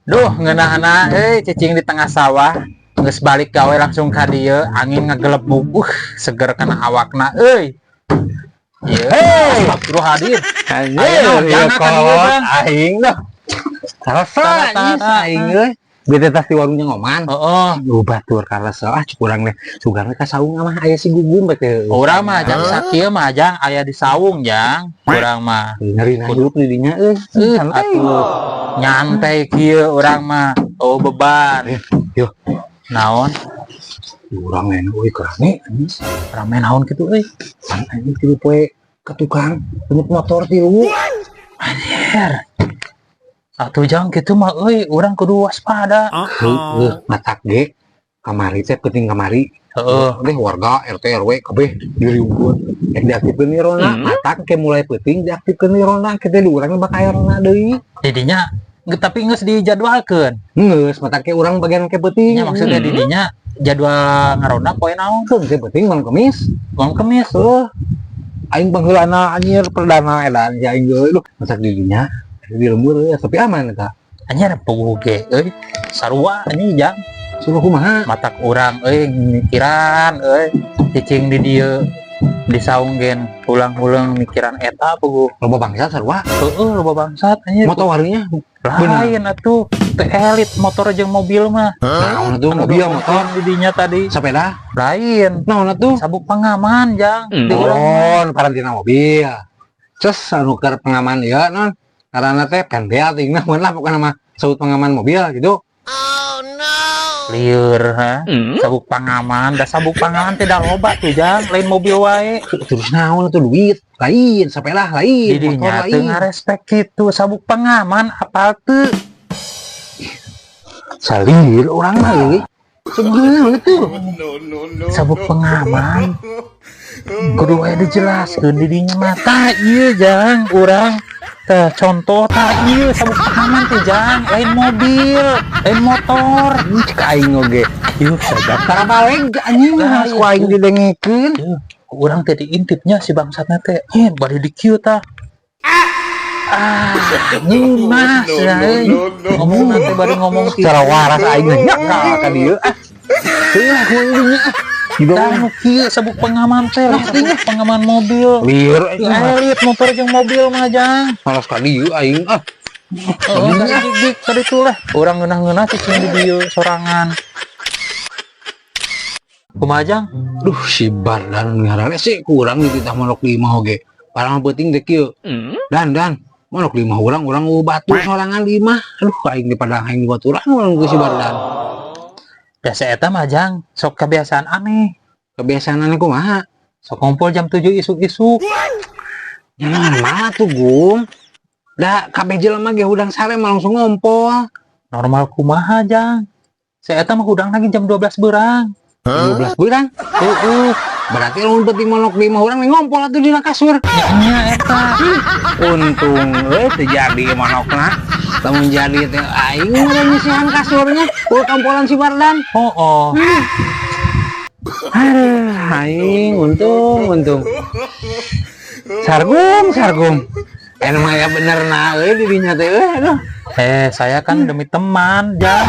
Duh, ngeunahna cicing di tengah sawah. Geus balik gawe langsung ka dieu, angin ngagelebuk. Seger kana awakna euy. Ieu. Hei, Astagfirullah hadir. anjir, Ayeuna, ieu jangan ka dieu, kolot Bang. aing dah. Salah aing euy. Bete tas di warungnya ngoman. Heeh. Batur karasa curang deh. Sugarna ka saung mah aya si Gugum bete. Urang mah jang sakieu mah jang aya di saung jang. Urang mah Ngeri hidup di dinya santai. atuh nyantai kieu urang mah beban. Yo, Naon? urang main euy kerane anjing. Urang main naon kitu euy? Pan anjing tilu poe ke tukang punya motor tilu. Anjir. Atuh jang kitu mah euy, urang kudu waspada. Matak ge kamari teh penting kamari. Heeh. Deh warga RT RW kabeh diriungkeun. Diaktifkeun nirona, matak ke mulai penting diaktifkeun nirona kita di urang bakayarna deui. Didinya tapi geus dijadwalkeun. Geus matak ke urang bagian ke penting. Nya maksudnya didinya jadwal ngaronda poe naon? Keun ke penting malam Kamis. Malam Kemis. Aing pangheulana anjir perdana edan ya aing geus masak di dinya di lembur ya tapi aman eta. Anjir puguh ge euy. Sarua anjing jang. Suruh kumaha? Matak urang euy mikiran euy. Cicing di dieu di saung gen ulang-ulang mikiran eta puguh. Loba bangsat sarua. Heeh, loba bangsat anjir. Motor warinya Lain atuh teu elit motor jeung mobil mah. naon atuh mobil motor di dinya tadi. sepeda Lain. naon atuh? Sabuk pengaman jang. Di urang mah. Oh, karantina mobil. Cus anu keur pengaman ya non. Karena teh kan bea tingna mun lah pokona mah saut pengaman mobil gitu. Lieur ha. Sabuk pengaman, da sabuk pengaman teh da loba tuh jang, lain mobil wae. Terus naon atuh duit lain, sepeda lain, Didinya motor teu lain. ngarespek kitu, sabuk pengaman apal teu. Salir urang mah euy. Sebenarnya itu. Sabuk pengaman. Kudu wae dijelaskeun didinya mah tah ieu jang urang. Tah contoh tah ieu sabuk pengaman teh jang, lain mobil, lain motor. Ini cek aing oge. Ieu sadap. Tara balik anjing mah ku aing didengekeun. Urang teh diintipnya si bangsatna teh, bari di kieu tah. Nyimas ya, ngomong nanti bari ngomong Cara waras aing nya ka dieu. Teuh ku dinya. Dah kieu sabuk pengaman teh, sabuk pengaman mobil. Lieur Elit motor jeung mobil mah jang. malas ka dieu aing ah. Oh, dik tadi tuh lah. Urang ngeunah-ngeunah cicing di dieu sorangan. Kumaha jang? Duh si Bardan ngarana sih kurang dititah manok 5 oge. Parang penting deh kieu. Dan manok 5 urang batu sorangan 5. Aduh aing di padang aing baturan urang ku si Bardan. Biasa eta mah jang, sok kebiasaan aneh. Kebiasaanna kumaha? Sok ngumpul jam 7 isuk-isuk. Ya normal tuh Gum. Da kabeh jelema ge hudang sare mah langsung ngompol. Normal kumaha jang? Saya eta mah hudang lagi jam 12 beurang. 12 bulan. Berarti lamun penting manok 5 urang ngompol atuh dina kasur. Nya eta. Untung teu jadi manokna. Lamun jadi teh aing mah nyisihan kasurnya ku kampolan si Bardan. Oh. Aduh, aing untung. Sargum. Emang ya bener na euy dirinya teh aduh. Saya kan demi teman, jang.